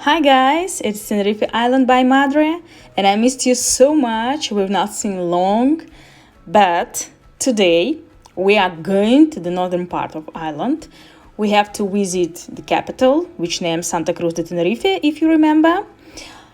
Hi guys, it's Tenerife Island by Madre, and I missed you so much. We've not seen long, but today we are going to the northern part of Ireland. We have to visit the capital, which named Santa Cruz de Tenerife, if you remember.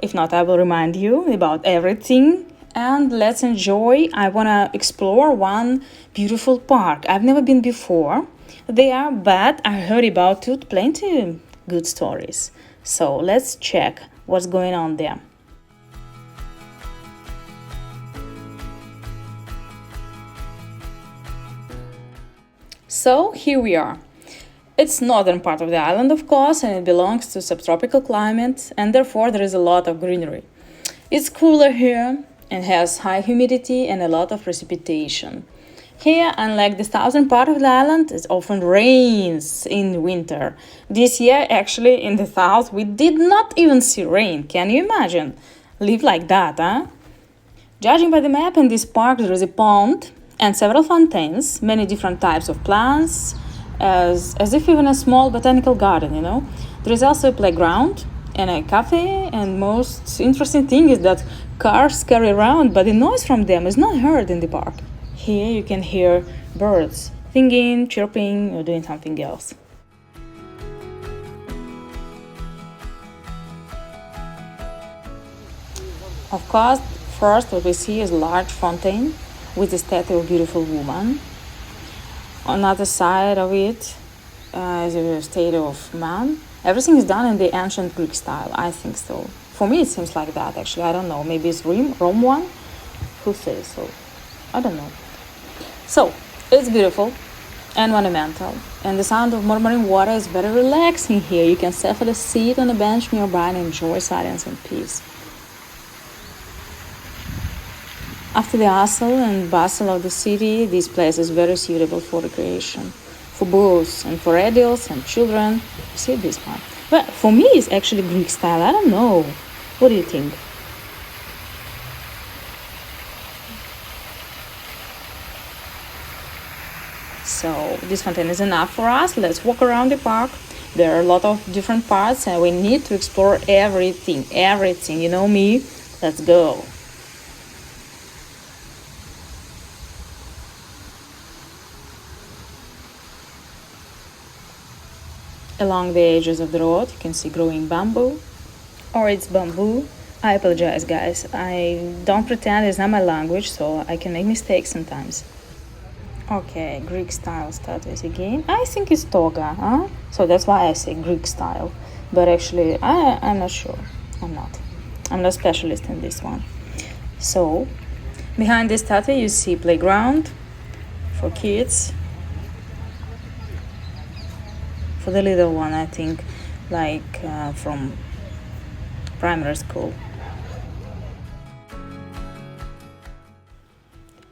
If not, I will remind you about everything. And let's enjoy. I want to explore one beautiful park. I've never been before there, but I heard about it plenty good stories. So let's check what's going on there. So here we are. It's northern part of the island, of course, and it belongs to subtropical climate, and therefore there is a lot of greenery. It's cooler here and has high humidity and a lot of precipitation. Here, unlike the southern part of the island, it often rains in winter. This year, actually, in the south, we did not even see rain. Can you imagine? Live like that, huh? Judging by the map, in this park there is a pond and several fountains, many different types of plants, as if even a small botanical garden, you know. There is also a playground and a cafe, and most interesting thing is that cars carry around, but the noise from them is not heard in the park. Here you can hear birds singing, chirping, or doing something else. Of course, first what we see is a large fountain with a statue of a beautiful woman. On the other side of it is a statue of man. Everything is done in the ancient Greek style, I think so. For me it seems like that actually, I don't know, maybe it's Rome one? Who says so? I don't know. So, it's beautiful and monumental, and the sound of murmuring water is very relaxing here. You can safely sit on a bench nearby and enjoy silence and peace. After the hustle and bustle of the city, this place is very suitable for recreation, for both and for adults and children. See this one? Well, for me it's actually Greek style, I don't know. What do you think? So this fountain is enough for us. Let's walk around the park. There are a lot of different parts and we need to explore everything. You know me. Let's go. Along the edges of the road you can see growing bamboo, or it's bamboo. I apologize guys, I don't pretend it's not my language, so I can make mistakes sometimes. Okay, Greek style statues again. I think it's toga, huh? So that's why I say Greek style. But actually, I'm not sure. I'm not specialist in this one. So, behind this statue you see playground for kids. For the little one, I think, like from primary school.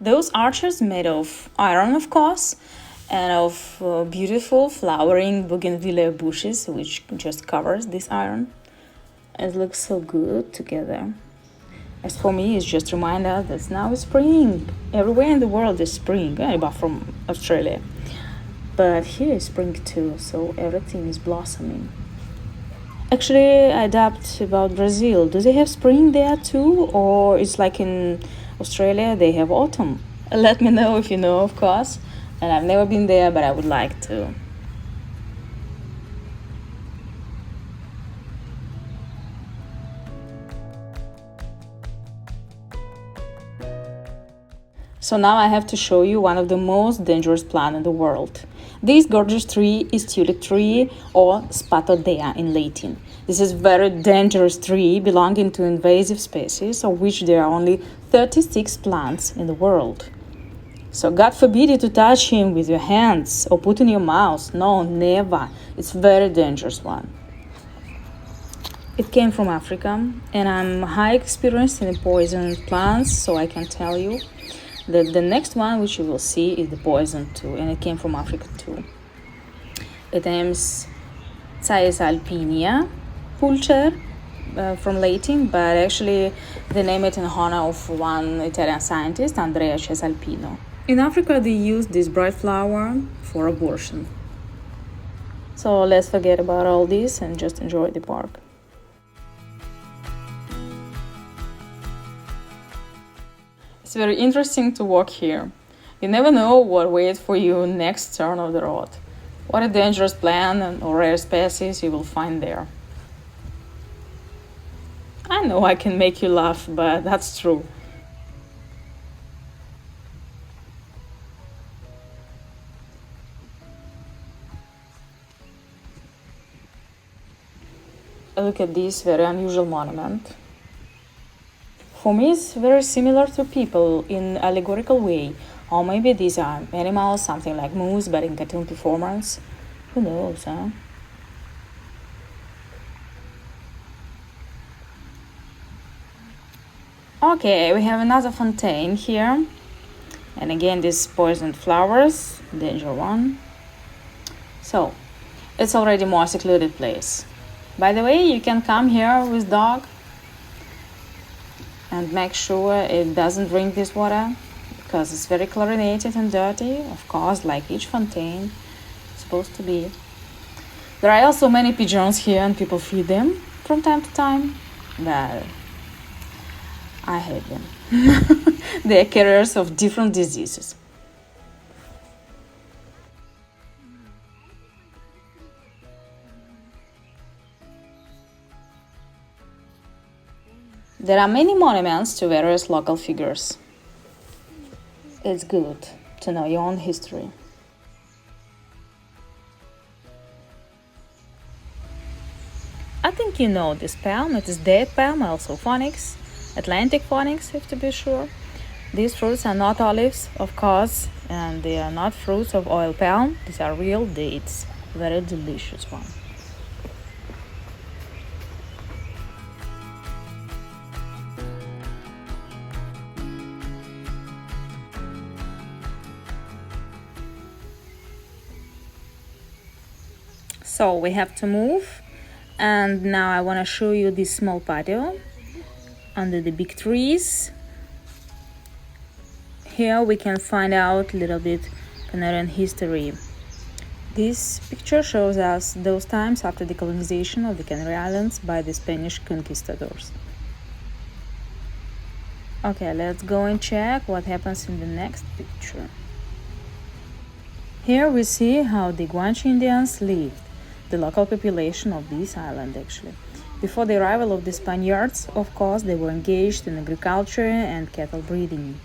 Those arches made of iron, of course, and of beautiful flowering bougainvillea bushes, which just covers this iron. It looks so good together. As for me, it's just a reminder that now is spring. Everywhere in the world is spring, apart from Australia. But here is spring too, so everything is blossoming. Actually, I doubt about Brazil. Do they have spring there too? Or it's like in Australia, they have autumn? Let me know if you know, of course. And I've never been there, but I would like to. So now I have to show you one of the most dangerous plants in the world. This gorgeous tree is tulip tree, or Spathodea in Latin. This is very dangerous tree belonging to invasive species, of which there are only 36 plants in the world. So God forbid you to touch him with your hands or put in your mouth. No, never. It's very dangerous one. It came from Africa, and I'm high experienced in poison plants, so I can tell you the next one which you will see is the poison too, and it came from Africa too. It names Caesalpinia pulcher from Latin, but actually they name it in honor of one Italian scientist, Andrea Cesalpino. In Africa they use this bright flower for abortion. So let's forget about all this and just enjoy the park. It's very interesting to walk here. You never know what waits for you next turn of the road. What a dangerous plant or rare species you will find there. I know I can make you laugh, but that's true. Look at this very unusual monument. For me, it's very similar to people in allegorical way. Or maybe these are animals, something like moose, but in cartoon performance. Who knows, huh? Okay, we have another fontaine here. And again, these poisoned flowers, danger one. So, it's already more secluded place. By the way, you can come here with dog and make sure it doesn't drink this water because it's very chlorinated and dirty, of course, like each fontaine is supposed to be. There are also many pigeons here and people feed them from time to time, but I hate them. They are carriers of different diseases. There are many monuments to various local figures. It's good to know your own history. I think you know this palm. It is date palm, also phonics, Atlantic phonics, if to be sure. These fruits are not olives, of course, and they are not fruits of oil palm. These are real dates, very delicious one. So we have to move, and now I want to show you this small patio under the big trees. Here we can find out a little bit Canarian history. This picture shows us those times after the colonization of the Canary Islands by the Spanish conquistadors. Okay, let's go and check what happens in the next picture. Here we see how the Guanche Indians lived, the local population of this island actually. Before the arrival of the Spaniards, of course, they were engaged in agriculture and cattle breeding.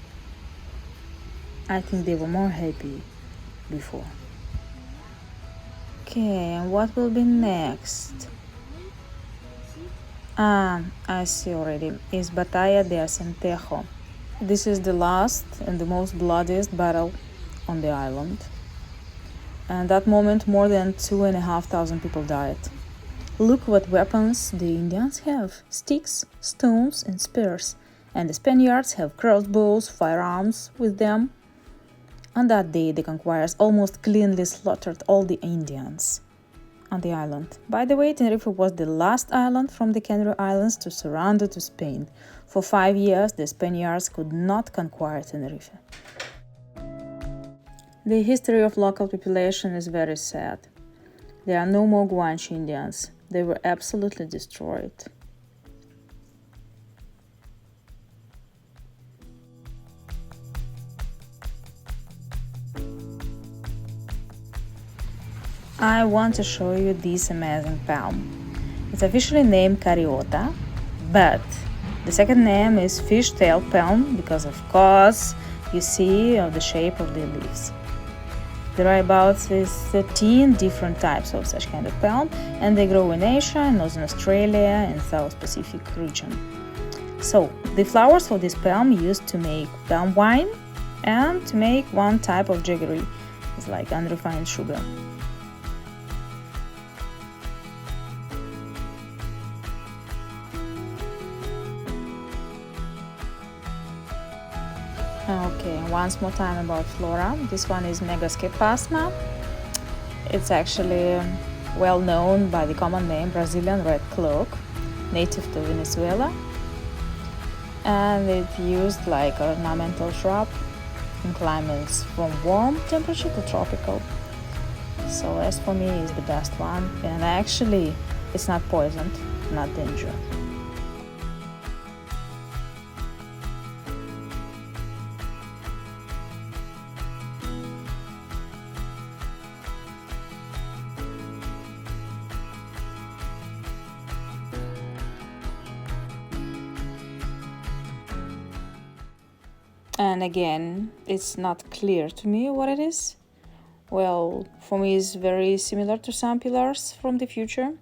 I think they were more happy before. Okay, and what will be next? I see already. It's Batalla de Acentejo. This is the last and the most bloodiest battle on the island. And that moment, more than 2,500 people died. Look what weapons the Indians have: sticks, stones, and spears. And the Spaniards have crossbows, firearms with them. On that day, the conquerors almost cleanly slaughtered all the Indians on the island. By the way, Tenerife was the last island from the Canary Islands to surrender to Spain. For 5 years, the Spaniards could not conquer Tenerife. The history of local population is very sad. There are no more Guanche Indians. They were absolutely destroyed. I want to show you this amazing palm. It's officially named Cariota, but the second name is fishtail palm because, of course, you see the shape of the leaves. There are about 13 different types of such kind of palm, and they grow in Asia, Northern Australia, and South Pacific region. So, the flowers for this palm used to make palm wine and to make one type of jaggery. It's like unrefined sugar. Okay, once more time about flora. This one is Megascepasma. It's actually well known by the common name Brazilian red cloak, native to Venezuela. And it's used like an ornamental shrub in climates from warm temperature to tropical. So as for me, it's the best one. And actually, it's not poisoned, not dangerous. And again, it's not clear to me what it is. Well, for me it's very similar to some pillars from the future.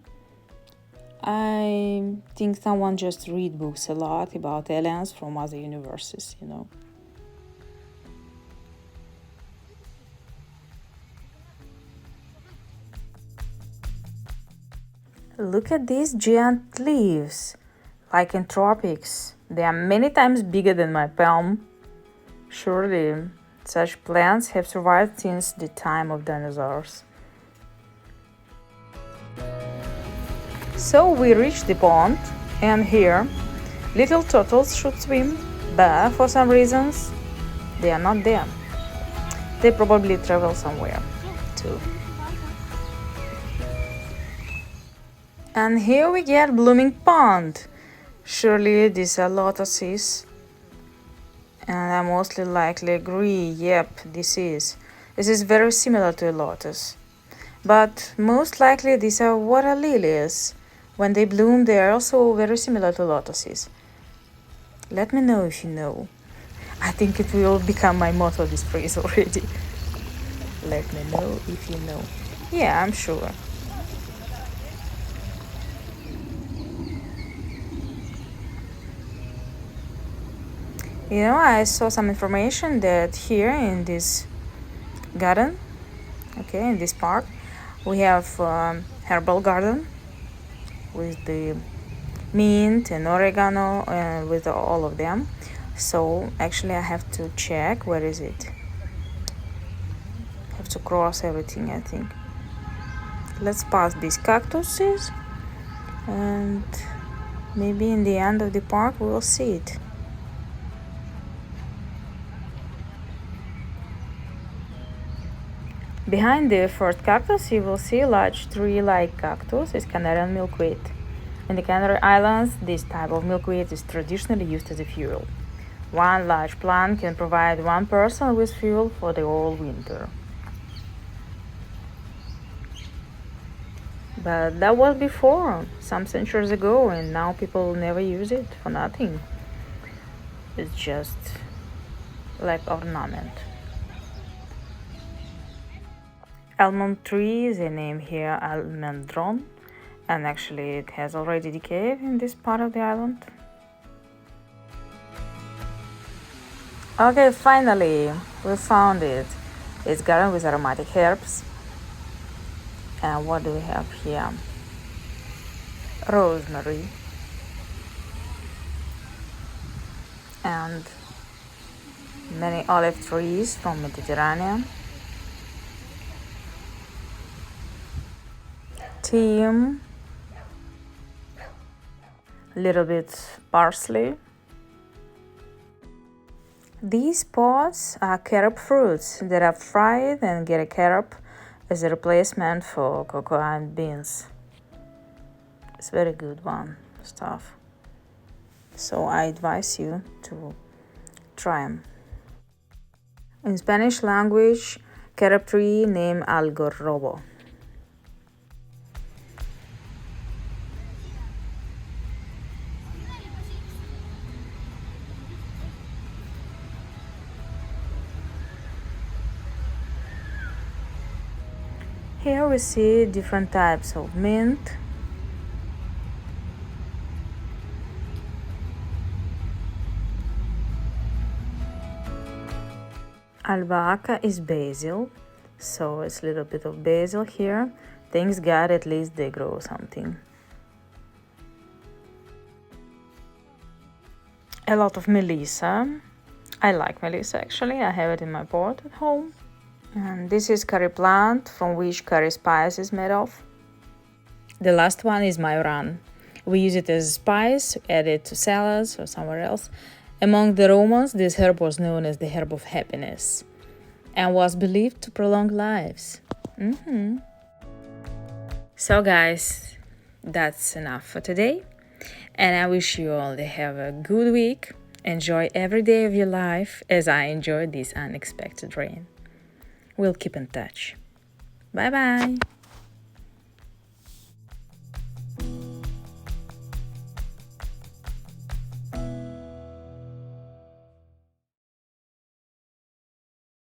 I think someone just read books a lot about aliens from other universes, you know. Look at these giant leaves, like in tropics. They are many times bigger than my palm. Surely, such plants have survived since the time of dinosaurs. So we reached the pond, and here, little turtles should swim, but for some reasons, they are not there. They probably travel somewhere, too. And here we get blooming pond. Surely these are lotuses. And I mostly likely agree, yep, this is. This is very similar to a lotus. But most likely these are water lilies. When they bloom, they are also very similar to lotuses. Let me know if you know. I think it will become my motto, this phrase already. Let me know if you know. Yeah, I'm sure. You know, I saw some information that here in this garden, okay, in this park, we have herbal garden with the mint and oregano and with all of them. So actually I have to check where is it. Have to cross everything, I think. Let's pass these cactuses and maybe in the end of the park we will see it. Behind the first cactus, you will see a large tree-like cactus. It's Canarian milkweed. In the Canary Islands, this type of milkweed is traditionally used as a fuel. One large plant can provide one person with fuel for the whole winter. But that was before, some centuries ago, and now people never use it for nothing. It's just like ornament. Almond tree is a name here, almendron, and actually it has already decayed in this part of the island. Okay, finally, we found it. It's garden with aromatic herbs. And what do we have here? Rosemary. And many olive trees from Mediterranean. Thyme, little bit parsley. These pods are carob fruits that are fried and get a carob as a replacement for cocoa and beans. It's very good one stuff. So I advise you to try them. In Spanish language, carob tree name algarrobo. Here we see different types of mint. Albahaca is basil, so it's a little bit of basil here. Thanks God, at least they grow something. A lot of melissa. I like melissa actually, I have it in my pot at home. And this is curry plant from which curry spice is made of. The last one is majoran. We use it as a spice, add it to salads or somewhere else. Among the Romans, this herb was known as the herb of happiness and was believed to prolong lives. So guys, that's enough for today. And I wish you all to have a good week. Enjoy every day of your life as I enjoyed this unexpected rain. We'll keep in touch. Bye-bye.